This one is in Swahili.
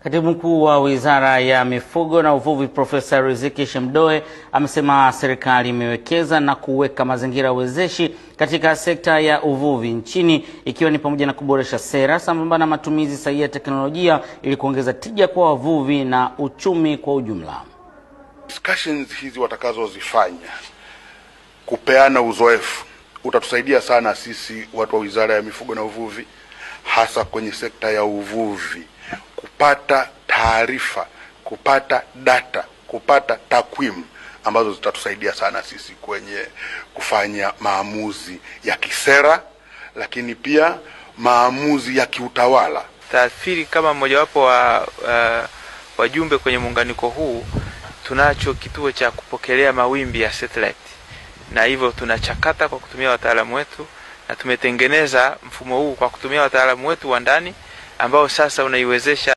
Katibu Mkuu wa Wizara ya Mifugo na Uvuvi Profesa Riziki Shemdoe amesema serikali imewekeza na kuweka mazingira wezeshi katika sekta ya uvuvi nchini, ikiwa ni pamoja na kuboresha sera sambamba na matumizi sahihi ya teknolojia ili kuongeza tija kwa wavuvi na uchumi kwa ujumla. Discussions hizi watakazozifanya kupeana uzoefu utatusaidia sana sisi watu wa Wizara ya Mifugo na Uvuvi, hasa kwenye sekta ya uvuvi, kupata taarifa, kupata data, kupata takwimu ambazo zitatusaidia sana sisi kwenye kufanya maamuzi ya kisera, lakini pia maamuzi ya kiutawala. Taathiri kama mojawapo wa wajumbe kwenye muunganiko huu, tunacho kituo cha kupokelea mawimbi ya satellite, na hivyo tunachakata kwa kutumia wataalamu wetu, na tumetengeneza mfumo huu kwa kutumia wataalamu wetu wa ndani ambao sasa unaiwezesha